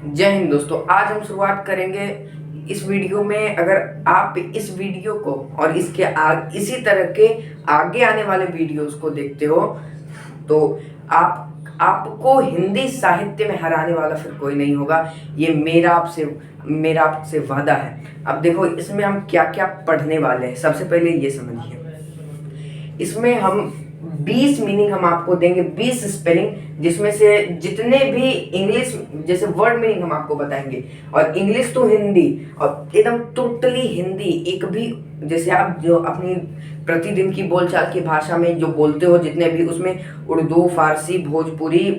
जय हिंद दोस्तों। आज हम शुरुआत करेंगे इस वीडियो में। अगर आप इस वीडियो को और इसी तरह के आगे आने वाले वीडियोस को देखते हो तो आपको हिंदी साहित्य में हराने वाला फिर कोई नहीं होगा। ये मेरा आपसे वादा है। अब देखो इसमें हम क्या क्या पढ़ने वाले हैं। सबसे पहले ये समझिए, इसमें हम 20 मीनिंग हम आपको देंगे, 20 स्पेलिंग, जिसमें से जितने भी इंग्लिश जैसे वर्ड मीनिंग हम आपको बताएंगे। और इंग्लिश तो हिंदी और एकदम टोटली हिंदी, एक भी जैसे आप जो अपनी प्रतिदिन की बोलचाल की भाषा में जो बोलते हो जितने भी, उसमें उर्दू, फारसी, भोजपुरी,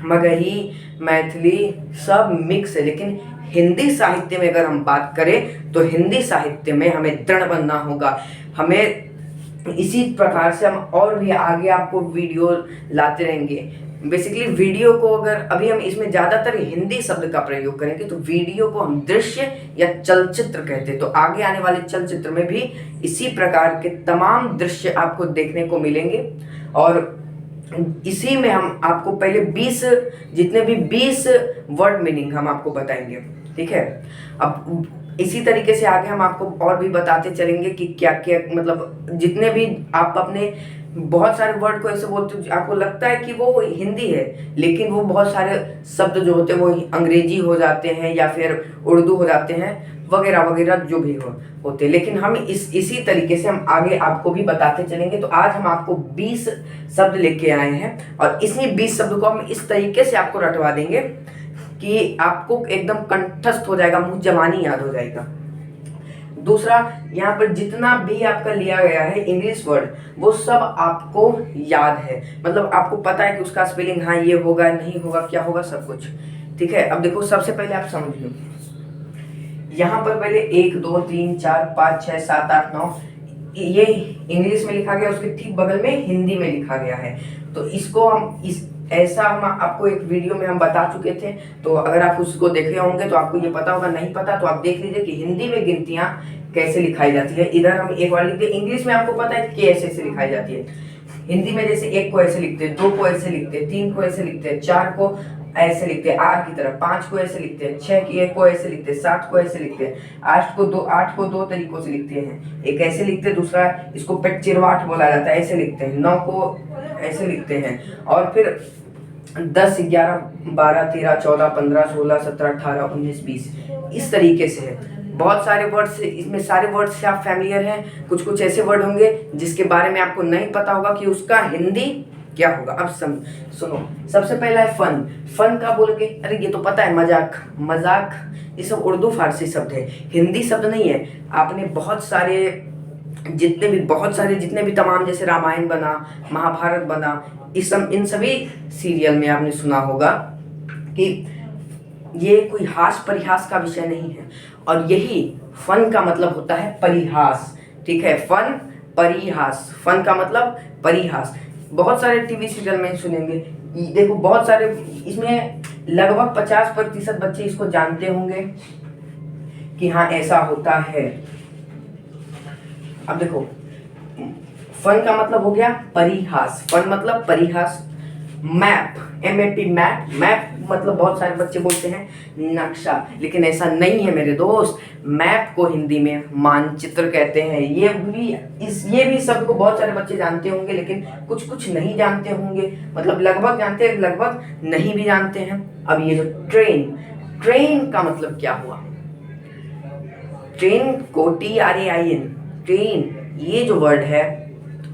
मगही, मैथिली सब मिक्स है। लेकिन हिंदी साहित्य में अगर हम बात करें तो हिंदी साहित्य में हमें दृढ़ बनना होगा। हमें इसी प्रकार से हम और भी आगे आपको वीडियो लाते रहेंगे। बेसिकली वीडियो को अगर अभी हम इसमें ज़्यादातर हिंदी शब्द का प्रयोग करेंगे तो वीडियो को हम दृश्य या चलचित्र कहते हैं। तो आगे आने वाले चलचित्र में भी इसी प्रकार के तमाम दृश्य आपको देखने को मिलेंगे। और इसी में हम आपको पहले 20 वर्ड मीनिंग हम आपको बताएंगे, ठीक है। अब इसी तरीके से आगे हम आपको और भी बताते चलेंगे कि क्या क्या, मतलब जितने भी आप अपने बहुत सारे वर्ड को ऐसे बोलते हो आपको लगता है कि वो हिंदी है, लेकिन वो बहुत सारे शब्द जो होते हैं वो अंग्रेजी हो जाते हैं या फिर उर्दू हो जाते हैं, वगैरह वगैरह जो भी होते हैं। लेकिन हम इसी तरीके से हम आगे आपको भी बताते चलेंगे। तो आज हम आपको 20 शब्द लेके आए हैं और इसी 20 शब्द को हम इस तरीके से आपको रटवा देंगे कि आपको एकदम कंठस्थ हो जाएगा, मुंह जबानी याद हो जाएगा। दूसरा, यहाँ पर जितना भी आपका लिया गया है इंग्लिश वर्ड वो सब आपको याद है, मतलब आपको पता है कि उसका स्पेलिंग हाँ ये होगा, नहीं होगा, क्या होगा, सब कुछ, ठीक है। अब देखो सबसे पहले आप समझ लो, यहाँ पर पहले 1 2 3 4 5 6 7 8 9 ये इंग्लिश में लिखा गया, उसके ठीक बगल में हिंदी में लिखा गया है। तो इसको हम ऐसा हम आपको एक वीडियो में हम बता चुके थे। तो अगर आप उसको देखे होंगे तो आपको ये पता होगा, नहीं पता तो आप देख लीजिए कि हिंदी में गिनतियां कैसे लिखाई जाती है। इधर हम एक बार लिखते हैं, इंग्लिश में आपको पता है कि ऐसे लिखाई जाती है। हिंदी में जैसे 1 को ऐसे लिखते हैं, 2 को ऐसे लिखते हैं, 3 को ऐसे लिखते हैं, 4 को ऐसे लिखते हैं आर की तरह, 5 को ऐसे लिखते हैं, 6 को ऐसे लिखते हैं, 7 को ऐसे लिखते हैं, 8 को दो तरीकों से लिखते हैं। एक ऐसे लिखते हैं, दूसरा इसको पेट बोला जाता है, ऐसे लिखते हैं। 9 को ऐसे लिखते हैं। और फिर 10 11 12 13 14 15 16 17 18 19 20 इस तरीके से है। बहुत सारे वर्ड्स, इसमें सारे वर्ड्स से आप फैमिलियर हैं। कुछ कुछ ऐसे वर्ड होंगे जिसके बारे में आपको नहीं पता होगा कि उसका हिंदी क्या होगा। अब सुनो, सबसे पहला है फन। फन का बोलोगे, अरे ये तो पता है, मजाक। मजाक ये सब उर्दू फारसी शब्द है, हिंदी शब्द नहीं है। आपने बहुत सारे जितने भी तमाम, जैसे रामायण बना, महाभारत बना, इन सभी सीरियल में आपने सुना होगा कि ये कोई हास परिहास का विषय नहीं है। और यही फन का मतलब होता है परिहास, ठीक है। फन परिहास, फन का मतलब परिहास। बहुत सारे टीवी सीरियल में सुनेंगे, देखो बहुत सारे, इसमें लगभग 50% बच्चे इसको जानते होंगे कि हाँ ऐसा होता है। अब देखो, फन का मतलब हो गया परिहास, फन मतलब परिहास। मैप, MAP, मैप मतलब बहुत सारे बच्चे बोलते हैं नक्शा, लेकिन ऐसा नहीं है मेरे दोस्त। मैप को हिंदी में मानचित्र कहते हैं। ये भी शब्द को बहुत सारे बच्चे जानते होंगे, लेकिन कुछ नहीं जानते होंगे, मतलब लगभग जानते हैं, लगभग नहीं भी जानते हैं। अब ये जो ट्रेन का मतलब क्या हुआ? ट्रेन को TRAIN, ट्रेन, ये जो वर्ड है,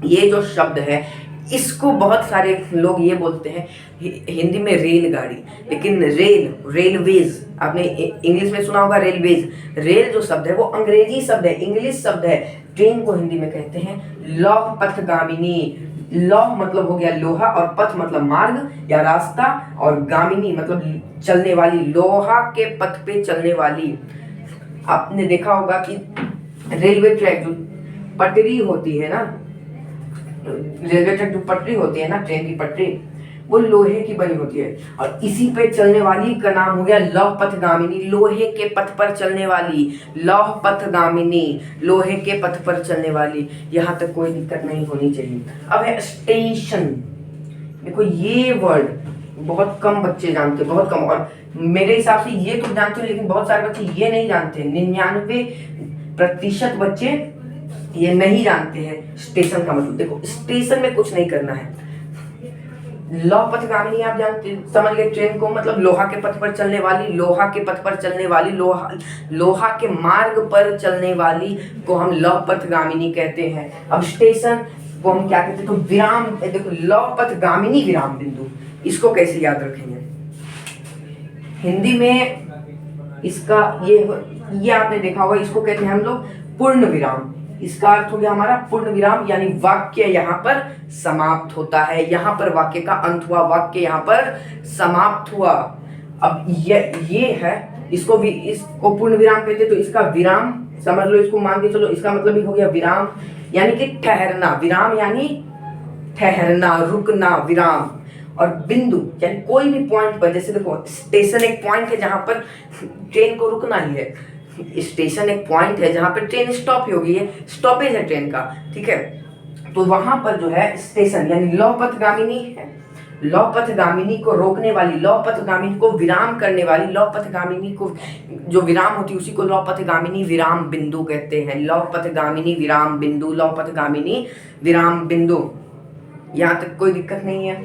ये जो शब्द है, इसको बहुत सारे लोग ये बोलते हैं हिंदी में रेलगाड़ी, लेकिन रेलवेज, आपने इंग्लिश में सुना होगा रेलवेज। रेल जो शब्द है वो अंग्रेजी शब्द है, इंग्लिश शब्द है। ट्रेन को हिंदी में कहते हैं लौह पथगामिनी। लौह मतलब हो गया लोहा, और पथ मतलब मार्ग या रास्ता, और गामिनी मतलब चलने वाली, लोहा के पथ पे चलने वाली। आपने देखा होगा कि रेलवे ट्रैक जो पटरी होती है ना, रेलवे ट्रैक जो पटरी होती है ना, ट्रेन की पटरी, वो लोहे की बनी होती है। और इसी पे चलने वाली का नाम हो गया लौह पथगामिनी। लोहे के पथ पर चलने वाली, लौह पथगामिनी, लोहे के पथ पर चलने वाली। यहाँ तक कोई दिक्कत नहीं होनी चाहिए। अब है स्टेशन। देखो ये वर्ड बहुत कम बच्चे जानते, बहुत कम। और मेरे हिसाब से ये तो जानते हो, लेकिन बहुत सारे बच्चे ये नहीं जानते, 99% बच्चे ये नहीं जानते हैं स्टेशन का मतलब। देखो स्टेशन में कुछ नहीं करना है। लौह पथगामिनी आप जानते समझ गए ट्रेन को, मतलब लोहा के पथ पर चलने वाली, लोहा के पथ पर चलने वाली, लोहा के मार्ग पर चलने वाली को हम लौह पथगामिनी कहते हैं। अब स्टेशन को हम क्या कहते हैं, तो विराम। देखो लौह पथगामिनी विराम बिंदु, इसको कैसे याद रखेंगे हिंदी में, इसका ये आपने देखा होगा, इसको कहते हैं हम लोग पूर्ण विराम। इसका अर्थ हो गया हमारा पूर्ण विराम, यानी वाक्य यहाँ पर समाप्त होता है, यहाँ पर वाक्य का अंत हुआ, वाक्य यहाँ पर समाप्त हुआ। अब ये है, इसको पूर्ण विराम कहते हैं। तो इसका विराम समझ लो, इसको मान के चलो, इसका मतलब ही हो गया विराम यानी कि ठहरना, विराम यानी ठहरना, रुकना, विराम। और बिंदु यानी कोई भी पॉइंट पर, जैसे देखो स्टेशन एक पॉइंट है जहां पर ट्रेन को रुकना ही है, स्टेशन एक पॉइंट है जहां पर ट्रेन स्टॉप हो गई है, स्टॉपेज है ट्रेन का, ठीक है। तो वहां पर जो है स्टेशन यानी लौह पथगामिनी है, लौह पथगामिनी को रोकने वाली, लौह पथगामिनी को विराम करने वाली, लौह पथगामिनी को जो विराम होती है उसी को लौह पथगामिनी विराम बिंदु कहते हैं। लौह पथगामिनी विराम बिंदु, लौह पथगामिनी विराम बिंदु। यहाँ तक कोई दिक्कत नहीं है।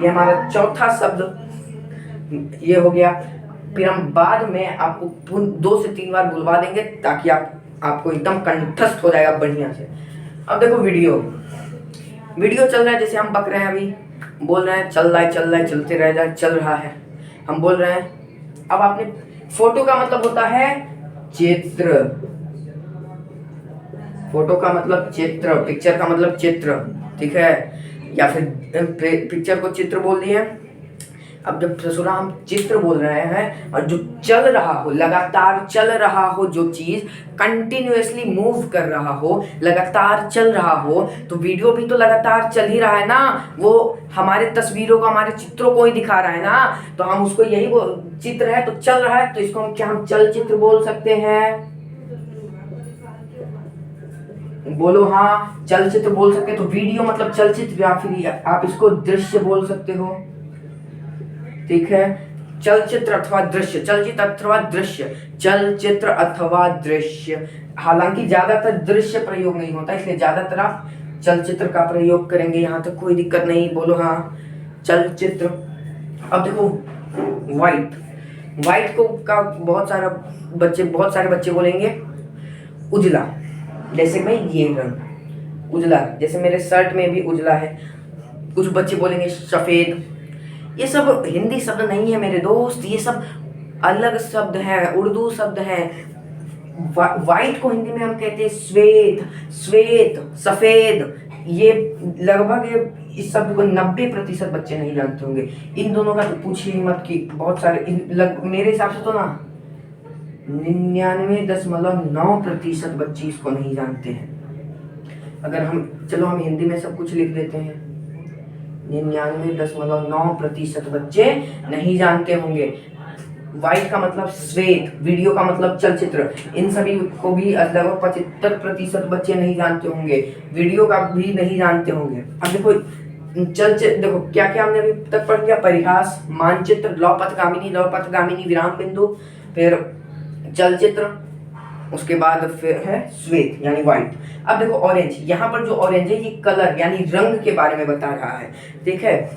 ये हमारा चौथा शब्द ये हो गया। फिर हम बाद में आपको 2 से 3 बार बुलवा देंगे ताकि आपको एकदम कंठस्थ हो जाएगा बढ़िया से। अब देखो वीडियो चल रहा है, जैसे हम बक रहे हैं, अभी बोल रहे हैं चल रहा है, चलते रह जाए, चल रहा है, हम बोल रहे हैं। अब आपने फोटो का मतलब होता है चित्र, फोटो का मतलब चित्र, पिक्चर का मतलब चित्र, ठीक है, या फिर पिक्चर को चित्र बोल दिए। अब जब ससुरा हम चित्र बोल रहे हैं और जो चल रहा हो, लगातार चल रहा हो, जो चीज कंटिन्यूअसली मूव कर रहा हो, लगातार चल रहा हो, तो वीडियो भी तो लगातार चल ही रहा है ना, वो हमारे तस्वीरों को, हमारे चित्रों को ही दिखा रहा है ना, तो हम उसको यही चित्र है तो चल रहा है, तो इसको हम क्या हम चलचित्र बोल सकते हैं? बोलो हाँ, चलचित्र बोल सकते हैं। तो वीडियो मतलब चलचित्र, या फिर आप इसको दृश्य बोल सकते हो, ठीक है। चलचित्र अथवा दृश्य, चलचित्र अथवा दृश्य, चलचित्र अथवा दृश्य। हालांकि ज्यादातर दृश्य प्रयोग नहीं होता, इसलिए ज्यादातर आप चलचित्र का प्रयोग करेंगे, यहाँ तक कोई दिक्कत नहीं। बोलो हाँ, चलचित्र। अब देखो व्हाइट को का बहुत सारे बच्चे बोलेंगे उजला, जैसे मैं ये रंग उजला, जैसे मेरे शर्ट में भी उजला है। कुछ बच्चे बोलेंगे सफेद। ये सब हिंदी शब्द नहीं है मेरे दोस्त, ये सब अलग शब्द है, उर्दू शब्द है। व्हाइट को हिंदी में हम कहते हैं श्वेत, सफेद। ये लगभग इस शब्द को 90% बच्चे नहीं जानते होंगे। इन दोनों का तो पूछिए मत कि बहुत सारे मेरे हिसाब से तो ना 99.9% बच्चे इसको नहीं जानते हैं। अगर हम हिंदी में सब कुछ लिख देते हैं, 99.9% बच्चे नहीं जानते होंगे। व्हाइट का मतलब श्वेत, वीडियो का मतलब चलचित्र, इन सभी को भी लगभग 75% बच्चे नहीं जानते होंगे, वीडियो का भी नहीं जानते होंगे। अब देखो चलचित्र, देखो क्या क्या हमने अभी तक पढ़ लिया, परिहास, मानचित्र, लौह पथगामिनी विराम बिंदु, फिर चलचित्र, उसके बाद फिर है श्वेत यानी व्हाइट। अब देखो ऑरेंज, यहाँ पर जो ऑरेंज है ये कलर यानी रंग के बारे में बता रहा है, ठीक है।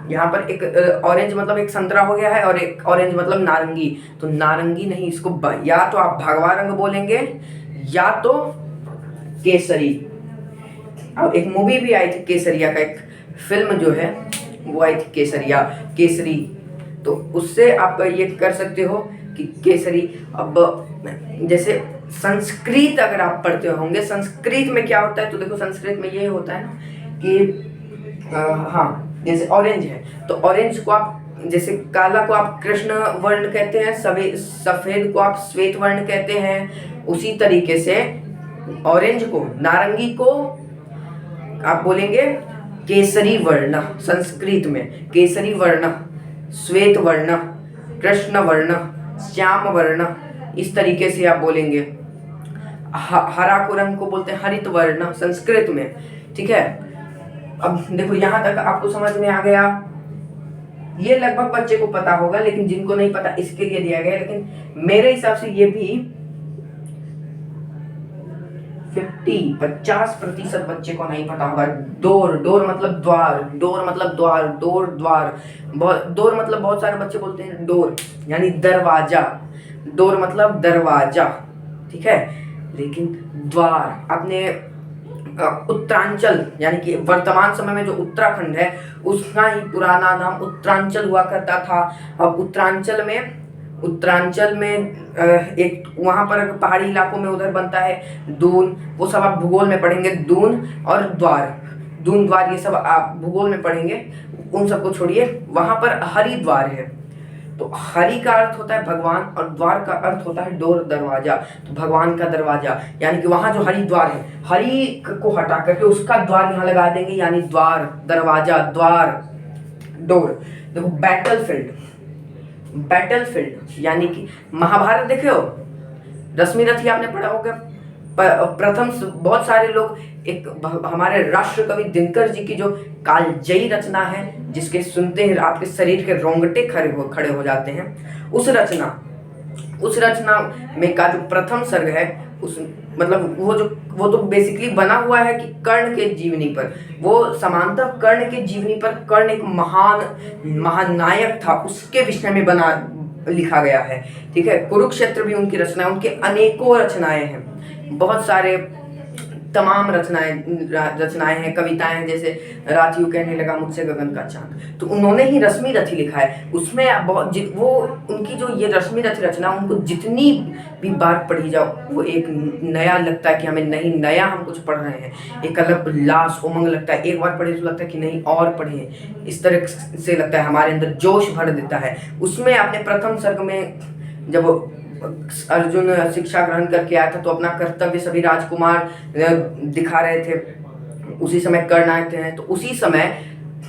यहाँ पर एक ऑरेंज मतलब एक संतरा हो गया है, और एक ऑरेंज मतलब नारंगी। तो नारंगी नहीं, इसको या तो आप भगवा रंग बोलेंगे या तो केसरी। अब एक मूवी भी आई थी केसरिया का, एक फिल्म जो है वो आई थी केसरी, तो उससे आप ये कर सकते हो कि केसरी। अब जैसे संस्कृत अगर आप पढ़ते होंगे, संस्कृत में क्या होता है, तो देखो संस्कृत में ये होता है ना कि हाँ, जैसे ऑरेंज है तो ऑरेंज को आप, जैसे काला को आप कृष्ण वर्ण कहते हैं, सफेद को आप श्वेत वर्ण कहते हैं, उसी तरीके से ऑरेंज को, नारंगी को आप बोलेंगे केसरी वर्ण। संस्कृत में केसरी वर्ण, श्वेत वर्ण, कृष्ण वर्ण, श्याम वर्ण, इस तरीके से आप बोलेंगे। हरा को रंग को बोलते हैं हरित वर्ण संस्कृत में, ठीक है। अब देखो यहाँ तक आपको समझ में आ गया। ये लगभग बच्चे को पता होगा, लेकिन जिनको नहीं पता इसके लिए दिया गया है। लेकिन मेरे हिसाब से ये भी 50% बच्चे को नहीं पता होगा। डोर, डोर मतलब द्वार, डोर मतलब द्वार, डोर द्वार, डोर मतलब बहुत सारे बच्चे बोलते हैं डोर यानी दरवाजा, डोर मतलब दरवाजा, ठीक है। लेकिन द्वार अपने उत्तरांचल यानी कि वर्तमान समय में जो उत्तराखंड है उसका ही पुराना नाम उत्तरांचल हुआ करता था। अब उत्तरांचल में एक वहाँ पर पहाड़ी इलाकों में उधर बनता है दून, वो सब आप भूगोल में पढ़ेंगे, दून और द्वार, दून द्वार ये सब आप भूगोल में पढ़ेंगे, उन सबको छोड़िए। वहाँ पर हरिद्वार है, तो हरि का अर्थ होता है भगवान और द्वार का अर्थ होता है डोर, दरवाजा। तो भगवान का दरवाजा यानी कि वहाँ जो हरिद्वार है, हरि को हटा करके उसका द्वार यहाँ लगा देंगे यानी द्वार, दरवाजा, द्वार, डोर। देखो बैटलफील्ड यानी कि महाभारत देखे हो, रश्मि रथी आपने पढ़ा होगा। प्रथम बहुत सारे लोग एक हमारे राष्ट्र कवि दिनकर जी की जो कालजयी रचना है, जिसके सुनते ही आपके शरीर के रोंगटे खड़े हो जाते हैं, उस रचना में का जो प्रथम सर्ग है, उस मतलब वो तो बेसिकली बना हुआ है कि कर्ण के जीवनी पर, वो समांतर कर्ण के जीवनी पर, कर्ण एक महान नायक था, उसके विषय में लिखा गया है, ठीक है। कुरुक्षेत्र भी उनकी रचना है, उनके अनेकों रचनाएं हैं, बहुत सारे तमाम रचनाएं हैं, कविताएं हैं, जैसे रात यूं कहने लगा मुझसे गगन का चांद, तो उन्होंने ही रश्मि रथी लिखा है। उसमें वो उनकी जो ये रश्मि रथी रचना, उनको जितनी भी बार पढ़ी जाओ वो एक नया लगता है कि हमें नहीं, नया हम कुछ पढ़ रहे हैं, एक अलग उल्लास उमंग लगता है। एक बार पढ़े तो लगता है कि नहीं और पढ़ें, इस तरह से लगता है, हमारे अंदर जोश भर देता है। उसमें आपने प्रथम सर्ग में जब अर्जुन शिक्षा ग्रहण करके आया था तो अपना कर्तव्य सभी राजकुमार दिखा रहे थे, उसी समय कर्ण आए थे, तो उसी समय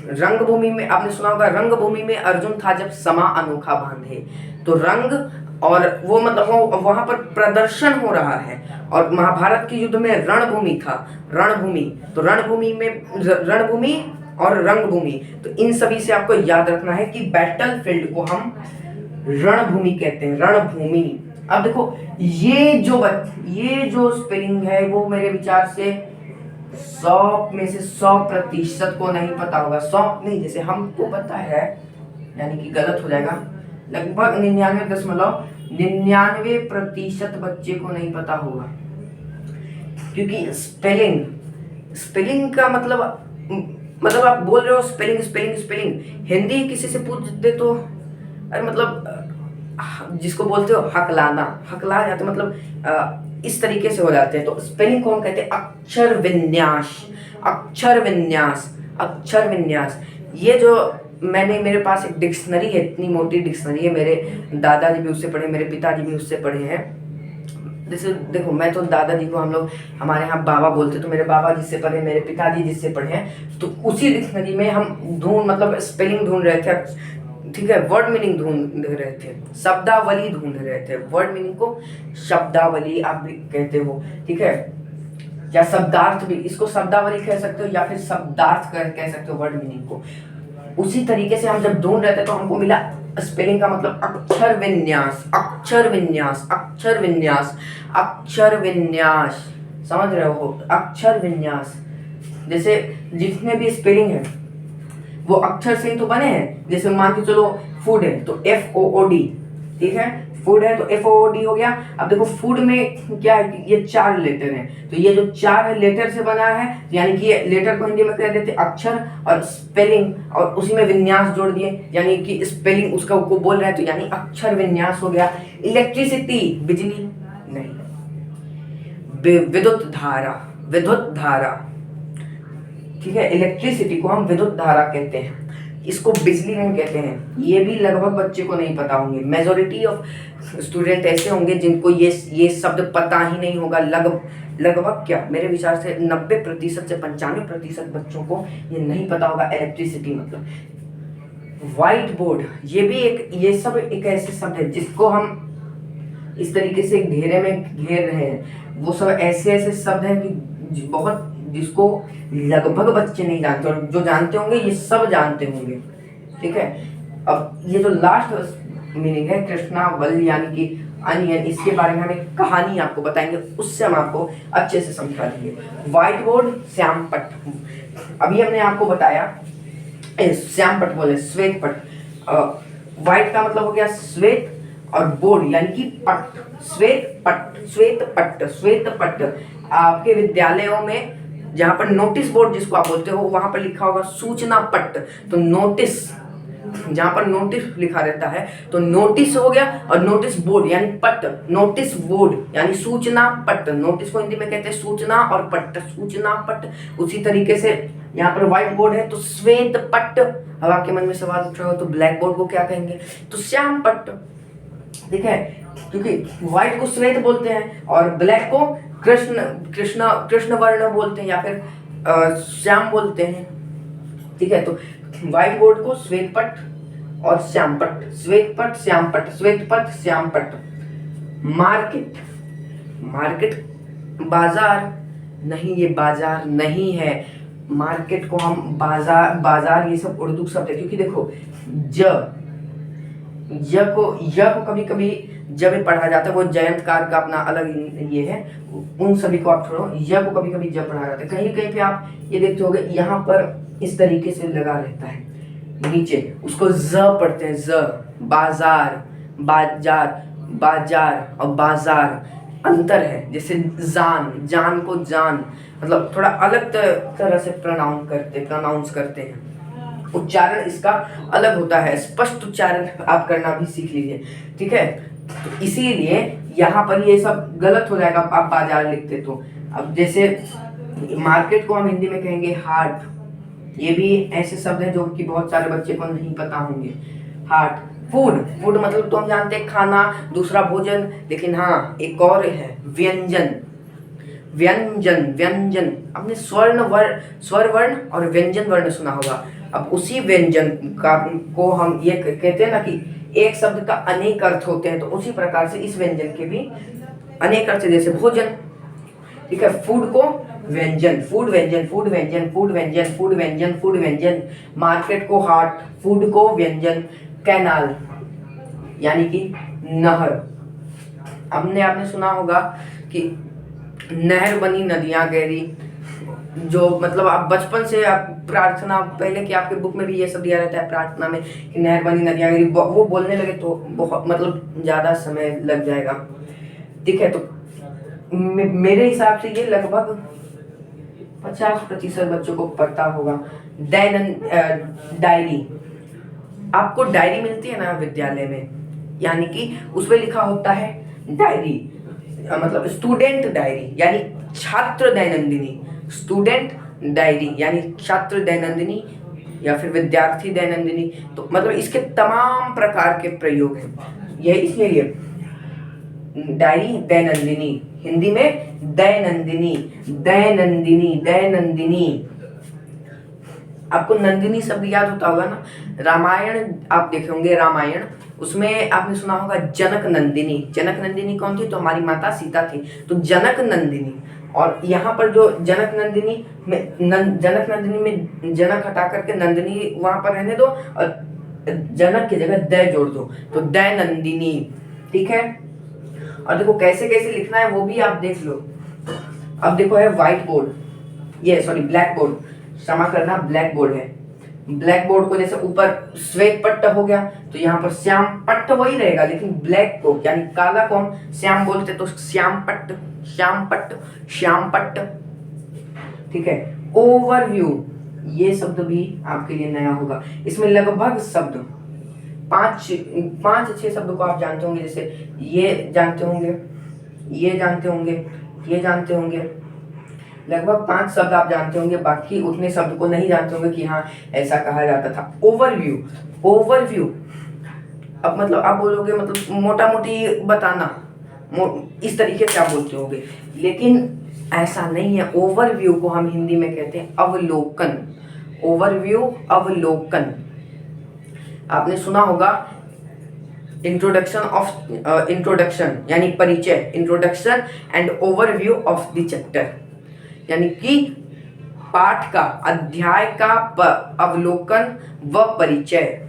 रंगभूमि में आपने सुना होगा, रंगभूमि में अर्जुन था जब समा अनोखा बांधे, तो रंग और वो मतलब वहां पर प्रदर्शन हो रहा है। और महाभारत के युद्ध में रणभूमि था, रणभूमि, तो रणभूमि और रंगभूमि, तो इन सभी से आपको याद रखना है कि बैटलफील्ड को हम रणभूमि कहते हैं, रणभूमि। अब देखो ये जो स्पेलिंग है वो मेरे विचार से 100 में से 100% को नहीं पता होगा, 100 नहीं, जैसे हमको पता है यानी कि गलत हो जाएगा, लगभग 99.99% बच्चे को नहीं पता होगा, क्योंकि स्पेलिंग का मतलब आप बोल रहे हो स्पेलिंग, हिंदी किसी से पूछ दे तो अरे मतलब जिसको बोलते हो हकला जाते, मतलब इस तरीके से हो जाते हैं। तो स्पेलिंग को हम कहते हैं अक्षर विन्यास। ये जो मेरे पास एक डिक्शनरी है, इतनी मोटी डिक्शनरी है, मेरे दादाजी भी उससे पढ़े, मेरे पिताजी भी उससे पढ़े हैं। जैसे देखो, मैं तो दादाजी को हम लोग हमारे यहाँ बाबा बोलते, तो मेरे बाबा जिससे पढ़े, मेरे पिताजी जिससे पढ़े हैं, तो उसी डिक्शनरी में हम मतलब स्पेलिंग ढूंढ रहे थे, ठीक है, वर्ड मीनिंग ढूंढ रहे थे, शब्दावली ढूंढ रहे थे। वर्ड मीनिंग को शब्दावली आप भी कहते हो, ठीक है, या शब्दार्थ भी, इसको शब्दावली कह सकते हो या फिर शब्दार्थ कह सकते हो वर्ड मीनिंग को। उसी तरीके से हम जब ढूंढ रहे थे तो हमको मिला स्पेलिंग का मतलब अक्षर विन्यास, समझ रहे हो, अक्षर विन्यास। जैसे जितने भी स्पेलिंग है वो अक्षर से ही तो बने हैं। जैसे मान के चलो फूड है तो FOOD, ठीक है, फूड है तो FOOD हो गया। अब देखो फूड में क्या है, ये 4 लेटर हैं, तो ये जो 4 लेटर से बना है, यानी कि ये लेटर को हिंदी में कह देते अक्षर, और स्पेलिंग और उसी में विन्यास जोड़ दिए, यानी कि स्पेलिंग उसका को बोल रहे हैं, तो यानी अक्षर विन्यास हो गया। इलेक्ट्रिसिटी, बिजली नहीं, विद्युत धारा, ठीक है, इलेक्ट्रिसिटी को हम विद्युत धारा कहते हैं, इसको बिजली नहीं कहते हैं। ये भी लगभग बच्चे को नहीं पता होंगे। मेजॉरिटी ऑफ स्टूडेंट ऐसे होंगे जिनको ये शब्द पता ही नहीं होगा। लगभग क्या, मेरे विचार से 90% से 95% बच्चों को ये नहीं पता होगा इलेक्ट्रिसिटी मतलब। व्हाइट बोर्ड, ये सब एक ऐसे शब्द है जिसको हम इस तरीके से घेरे में घेर रहे हैं। वो सब ऐसे शब्द हैं कि बहुत, जिसको लगभग बच्चे नहीं जानते, और जो जानते होंगे ये सब जानते होंगे, ठीक है। अब ये जो लास्ट मीनिंग है कृष्णावल यानी कि अनियन, इसके बारे में हम एक कहानी आपको बताएंगे, उससे हम आपको अच्छे से समझा देंगे। व्हाइट बोर्ड, श्याम पट। अभी हमने आपको बताया श्याम पट बोले श्वेत पट। व्हाइट का मतलब हो गया श्वेत और बोर्ड यानी कि पट, श्वेत पट, श्वेत पट, श्वेत पट। आपके विद्यालयों में जहां पर नोटिस बोर्ड जिसको आप बोलते हो वहां पर लिखा होगा सूचना पट। तो नोटिस, जहां पर नोटिस लिखा रहता है तो नोटिस हो गया, और नोटिस बोर्ड यानी पट, नोटिस बोर्ड यानी सूचना पट। नोटिस को हिंदी में कहते हैं सूचना और पट, सूचना पट। उसी तरीके से यहाँ पर व्हाइट बोर्ड है तो श्वेत पट। अब आपके मन में सवाल उठ रहा हो तो ब्लैक बोर्ड को क्या कहेंगे, तो श्याम पट। ठीक है, क्योंकि व्हाइट को श्वेत बोलते हैं और ब्लैक को कृष्ण वर्ण बोलते हैं या फिर श्याम बोलते हैं। ठीक है, तो व्हाइट बोर्ड को श्वेत पट और श्याम पट, श्वेत पट श्याम पट, श्वेत पट श्याम पट। मार्केट, मार्केट बाजार नहीं, ये बाजार नहीं है। मार्केट को हम बाजार, बाजार ये सब उर्दू शब्द है, क्योंकि देखो य को कभी कभी जब पढ़ा जाता है, वो जयंतकार का अपना अलग ये है, उन सभी को आप छोड़ो, य को कभी कभी जब पढ़ा जाता है। कहीं कहीं पे आप ये देखते होंगे यहाँ पर इस तरीके से लगा रहता है नीचे, उसको ज पढ़ते हैं, ज। बाजार, बाजार, बाजार और बाजार अंतर है। जैसे जान, जान को जान, मतलब थोड़ा अलग तरह से प्रोनाउंस करते हैं। उच्चारण इसका अलग होता है, स्पष्ट उच्चारण आप करना भी सीख लीजिए। ठीक है, तो इसीलिए यहाँ पर ये सब गलत हो जाएगा आप बाजार लिखते तो। अब जैसे मार्केट को हम हिंदी में कहेंगे हाट, ये भी ऐसे शब्द है जो कि बहुत सारे बच्चे को नहीं पता होंगे। हाट, फूड, फूड मतलब तो हम जानते हैं खाना, दूसरा भोजन, लेकिन हाँ एक और है व्यंजन, व्यंजन, व्यंजन। आपने स्वर वर्ण और व्यंजन वर्ण सुना होगा। अब उसी व्यंजन का को हम ये कहते हैं ना कि एक शब्द का अनेक अर्थ होते हैं, तो उसी प्रकार से इस व्यंजन के भी अनेक अर्थ, जैसे भोजन। ठीक है, फूड को व्यंजन, फूड व्यंजन, फूड व्यंजन, फूड व्यंजन, फूड व्यंजन, फूड व्यंजन। मार्केट को हाट, फूड को व्यंजन। कैनाल यानी कि नहर। आपने सुना होगा कि नहर बनी नदियां गहरी, जो मतलब आप बचपन से आप प्रार्थना, पहले की आपके बुक में भी ये सब दिया रहता है प्रार्थना में कि नहर बनी नदियां गहरी, वो बोलने लगे तो बहुत मतलब ज़्यादा समय लग जाएगा। ठीक है, तो मेरे हिसाब से ये लगभग 50% बच्चों को पता होगा। डायरी, आपको डायरी मिलती है ना विद्यालय में, यानी कि उसमें लिखा होता है डायरी, मतलब स्टूडेंट डायरी यानी छात्र दैनंदिनी, स्टूडेंट डायरी यानी छात्र दैनंदिनी या फिर विद्यार्थी दैनंदिनी। तो मतलब इसके तमाम प्रकार के प्रयोग हैं। यह इसलिए ये डायरी दैनंदिनी, हिंदी में दैनंदिनी, दैनंदिनी, दैनंदिनी। आपको नंदिनी शब्द याद होता होगा ना, रामायण आप देखे होंगे, रामायण उसमें आपने सुना होगा जनक नंदिनी। जनक नंदिनी कौन थी, तो हमारी माता सीता थी, तो जनक नंदिनी। और यहाँ पर जो जनक नंदिनी में जनक नंदिनी में जनक हटा करके नंदिनी वहां पर रहने दो और जनक की जगह दै जोड़ दो, तो दैनंदिनी। ठीक है, और देखो कैसे कैसे लिखना है वो भी आप देख लो। अब देखो है व्हाइट बोर्ड, ये सॉरी ब्लैक बोर्ड, क्षमा करना ब्लैक बोर्ड है। ब्लैक बोर्ड को जैसे ऊपर श्वेत पट्ट हो गया तो यहाँ पर श्याम पट्ट वही रहेगा, लेकिन ब्लैक को यानी काला को हम श्याम बोलते तो श्याम पट्ट, श्याम पट्ट, श्याम पट्ट। ठीक है, ओवरव्यू, ये शब्द भी आपके लिए नया होगा। इसमें लगभग शब्द 5-6 शब्द को आप जानते होंगे, जैसे ये जानते होंगे, ये जानते होंगे, ये जानते होंगे, लगभग 5 शब्द आप जानते होंगे, बाकी उतने शब्द को नहीं जानते होंगे कि हाँ ऐसा कहा जाता था। ओवरव्यू, ओवरव्यू अब मतलब आप बोलोगे मतलब मोटा मोटी बताना, इस तरीके से आप बोलते होंगे, लेकिन ऐसा नहीं है। ओवरव्यू को हम हिंदी में कहते हैं अवलोकन, ओवरव्यू, अवलोकन। आपने सुना होगा इंट्रोडक्शन यानी परिचय, introduction and overview of the chapter, यानी कि पाठ का, अध्याय का अवलोकन व परिचय।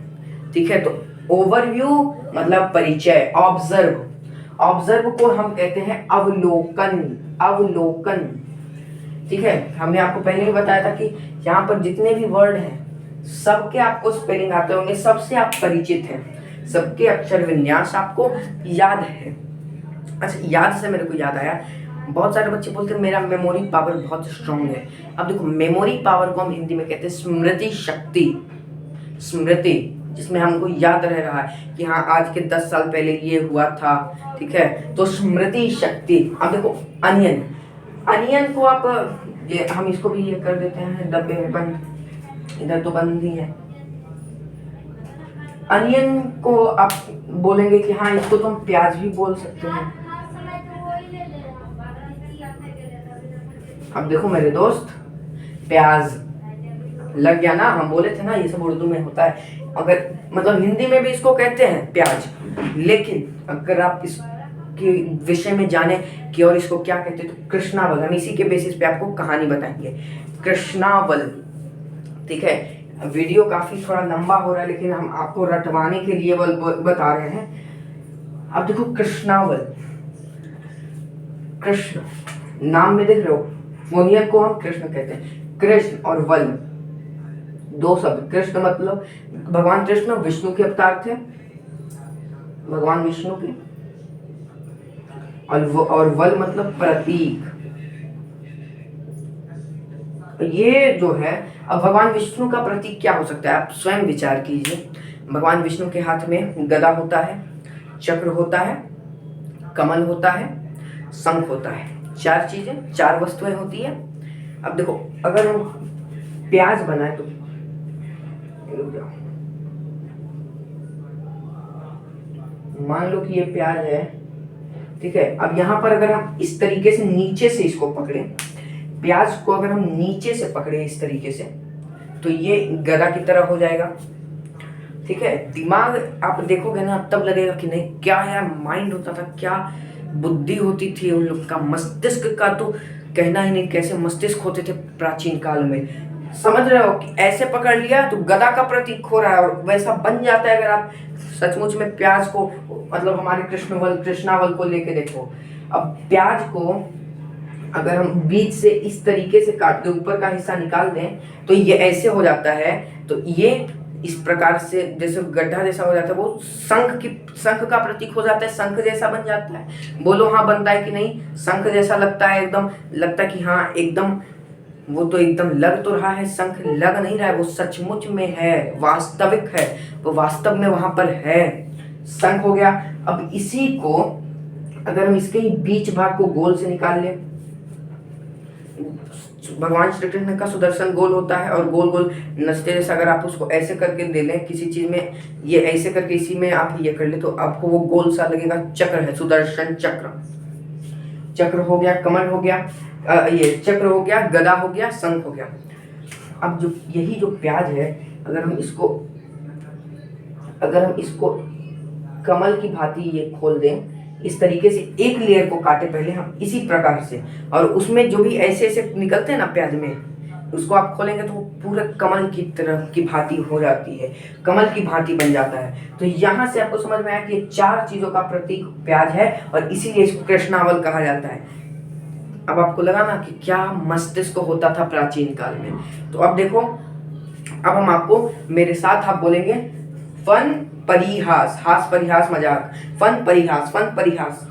ठीक है। तो ओवरव्यू मतलब परिचय, ऑब्जर्व को हम कहते हैं अवलोकन। ठीक है, हमने आपको पहले ही बताया था कि यहाँ पर जितने भी वर्ड हैं सबके आपको स्पेलिंग आते होंगे, सबसे आप परिचित हैं, सबके अक्षर विन्यास आपको याद है। अच्छा, याद से मेरे को याद आया, बहुत सारे बच्चे बोलते हैं मेरा मेमोरी पावर बहुत स्ट्रांग है। अब देखो, मेमोरी पावर को हम हिंदी में कहते हैं स्मृति शक्ति। स्मृति जिसमें हमको याद रह रहा है कि हाँ आज के 10 साल पहले ये हुआ था, ठीक है, तो स्मृति शक्ति। अब देखो, अनियन को आप ये हम इसको भी ये कर देते हैं डब्बे में बंद, इधर तो बंद ही है। अनियन को आप बोलेंगे कि हाँ इसको तो हम प्याज भी बोल सकते हैं। अब देखो मेरे दोस्त, प्याज लग गया ना, हम बोले थे ना ये सब उर्दू में होता है। अगर मतलब हिंदी में भी इसको कहते हैं प्याज, लेकिन अगर आप इसके विषय में जाने कि और इसको क्या कहते हैं तो कृष्णावल, हम इसी के बेसिस पे आपको कहानी बताएंगे, कृष्णावल। ठीक है, वीडियो काफी थोड़ा लंबा हो रहा है लेकिन हम आपको रटवाने के लिए बता रहे हैं। अब देखो कृष्णावल, कृष्ण नाम में देख रहे हो, मोनियर को हम कृष्ण कहते हैं। कृष्ण और वल दो शब्द, कृष्ण मतलब भगवान कृष्ण विष्णु के अवतार थे, भगवान विष्णु के, और वल मतलब प्रतीक। ये जो है, अब भगवान विष्णु का प्रतीक क्या हो सकता है आप स्वयं विचार कीजिए। भगवान विष्णु के हाथ में गदा होता है, चक्र होता है, कमल होता है, शंख होता है, चार चीजें, चार वस्तुएं होती है। अब देखो, अगर हम प्याज बनाए तो मान लो कि ये प्याज है, ठीक है। अब यहाँ पर अगर हम इस तरीके से नीचे से इसको पकड़े, प्याज को अगर हम नीचे से पकड़े इस तरीके से, तो ये गदा की तरह हो जाएगा। ठीक है, दिमाग आप देखोगे ना तब लगेगा कि नहीं क्या यार माइंड होता था, क्या बुद्धि होती थी उन लोग का, मस्तिष्क का तो कहना ही नहीं, कैसे मस्तिष्क होते थे प्राचीन काल में। समझ रहे हो कि ऐसे पकड़ लिया तो गदा का प्रतीक हो रहा है और वैसा बन जाता है। अगर आप सचमुच में प्याज को मतलब हमारे कृष्णावल को लेके देखो, अब प्याज को अगर हम बीच से इस तरीके से काट के ऊपर का हिस्सा निकाल दें तो ये ऐसे हो जाता है। तो ये इस प्रकार से जैसे गड्ढा जैसा हो जाता है, वो शंख का प्रतीक हो जाता है, शंख जैसा बन जाता है। बोलो हाँ बनता है कि नहीं, शंख जैसा लगता है, एकदम लगता है कि हाँ एकदम, वो तो एकदम लग तो रहा है, शंख लग नहीं रहा है, वो सचमुच में है, वास्तविक है, वो वास्तव में वहां पर है, शंख हो गया। अब इसी को अगर हम इसके बीच भाग को गोल से निकाल लें, भगवान श्री कृष्ण का सुदर्शन गोल होता है और गोल गोल नचते जैसे अगर आप उसको ऐसे करके दे लें किसी चीज में, ये ऐसे करके इसी में आप ये कर ले तो आपको वो गोल सा लगेगा, चक्र है, सुदर्शन चक्र। चक्र हो गया, कमल हो गया, ये चक्र हो गया, गदा हो गया, शंख हो गया। अब जो यही जो प्याज है, अगर हम इसको कमल की भांति ये खोल दें, इस तरीके से एक लेयर को काटे पहले हम इसी प्रकार से, और उसमें जो भी ऐसे ऐसे निकलते हैं ना प्याज में, उसको आप खोलेंगे तो वो पूरा कमल की तरह की भांति हो जाती है, कमल की भांति बन जाता है। तो यहाँ से आपको समझ में आया कि ये चार चीजों का प्रतीक प्याज है और इसीलिए इसको कृष्णावल कहा जाता है। अब आपको लगा ना कि क्या मस्तिष्क होता था प्राचीन काल में। तो अब देखो, अब हम आपको मेरे साथ आप बोलेंगे फन परिहास, हास परिहास मजाक, फन परिहास, फन परिहास,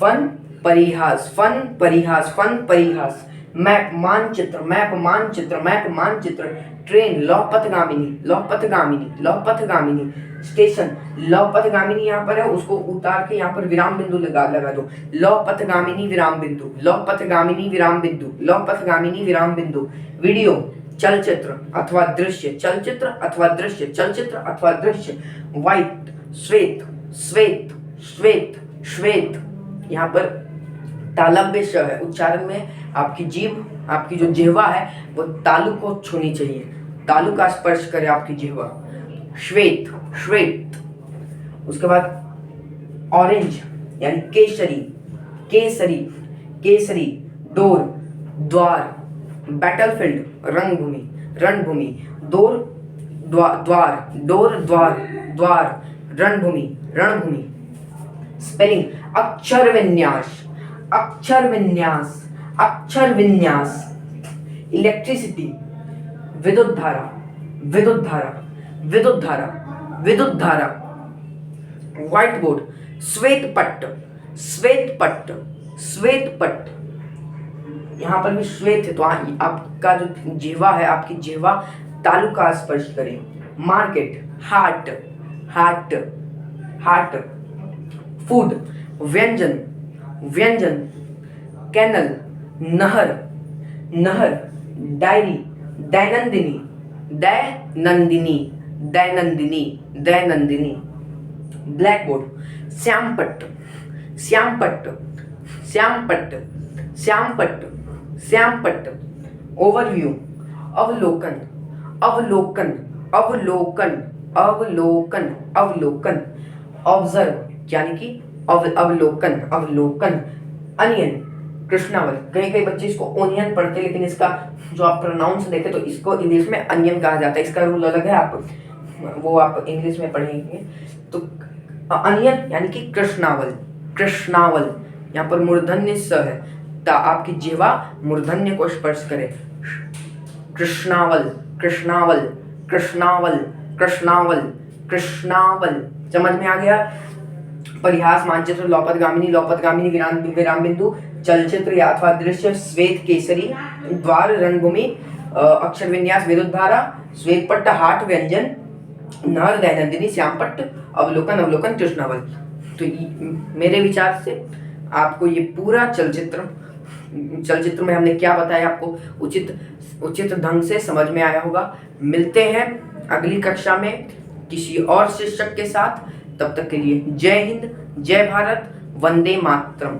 फन परिहास, फन परिहास, फन परिहास, मैप मानचित्र, मैप मानचित्र, मैप मानचित्र, ट्रेन लौपथगामिनी, लौपथगामिनी, लौपथगामिनी, स्टेशन लौपथगामिनी, यहाँ पर है उसको उतार के यहाँ पर विराम बिंदु लगा दो, लौपथगामिनी विराम बिंदु, लौपथगामिनी विराम बिंदु, लौपथगामिनी विराम बिंदु। वीडियो चलचित्र अथवा दृश्य, चलचित्र अथवा दृश्य, चलचित्र अथवा दृश्य। व्हाइट श्वेत, श्वेत श्वेत श्वेत, यहाँ पर तालव्य श है, उच्चारण में आपकी जीभ, आपकी जो जिह्वा है वो तालु को छूनी चाहिए, तालु का स्पर्श करे आपकी जिह्वा। श्वेत श्वेत, उसके बाद ऑरेंज यानी केसरी, केसरी केसरी, डोर द्वार, बैटलफील्ड रणभूमि, रणभूमि, डोर द्वार, डोर, द्वार, द्वार, रणभूमि, रणभूमि। स्पेलिंग अक्षर विन्यास, अक्षर विन्यास, अक्षर विन्यास। इलेक्ट्रिसिटी विद्युत धारा, विद्युत धारा, विद्युत धारा, विद्युत धारा। व्हाइट बोर्ड श्वेत पट्ट, श्वेत पट्ट, श्वेत पट्ट। यहाँ पर भी श्वेत है तो आपका जो जिह्वा है, आपकी जिह्वा तालु का स्पर्श करे। मार्केट हाट, हाट, हाट। फूड व्यंजन, व्यंजन। कैनल नहर, नहर। डायरी दैनंदिनी, दैनंदिनी, दैनंदिनी, दैनंदिनी। ब्लैक बोर्ड श्यामपट्ट, श्यामपट्ट, श्यामपट्ट, श्यामपट्ट, श्यामपट्ट। ओवरव्यू अवलोकन, अवलोकन, अवलोकन, अवलोकन, अवलोकन। ऑब्जर्व यानी कि अवलोकन, अवलोकन। अनियन कृष्णावल, कई बच्चे इसको ओनियन पढ़ते हैं, लेकिन इसका जो आप प्रोनाउंस देखें तो इसको इंग्लिश में अनियन कहा जाता है। इसका रूल अलग है, आप इंग्लिश में पढ़ेंगे। तो अनियन यानी कि कृष्णावल, कृष्णावल। यहाँ पर मूर्धन्य स है, आपकी जिह्वा मूर्धन्य को स्पर्श करे। कृष्णावल, कृष्णावल, कृष्णावल, कृष्णावल, कृष्णावल। समझ में आ गया? परिहास मानचित्र लौपदगामिनी, लौपदगामिनी विराम बिंदु, चलचित्र या अथवा दृश्य, श्वेत केसरी, द्वार रणभूमि, अक्षर विन्यास विद्युत धारा, श्वेत पट्ट हाट व्यंजन, नहर दैनंदिनी, श्यामपट्ट, अवलोकन, अवलोकन, कृष्णावल। तो मेरे विचार से आपको ये पूरा चलचित्र में हमने क्या बताया आपको उचित ढंग से समझ में आया होगा। मिलते हैं अगली कक्षा में किसी और शिक्षक के साथ। तब तक के लिए जय हिंद, जय भारत, वंदे मातरम।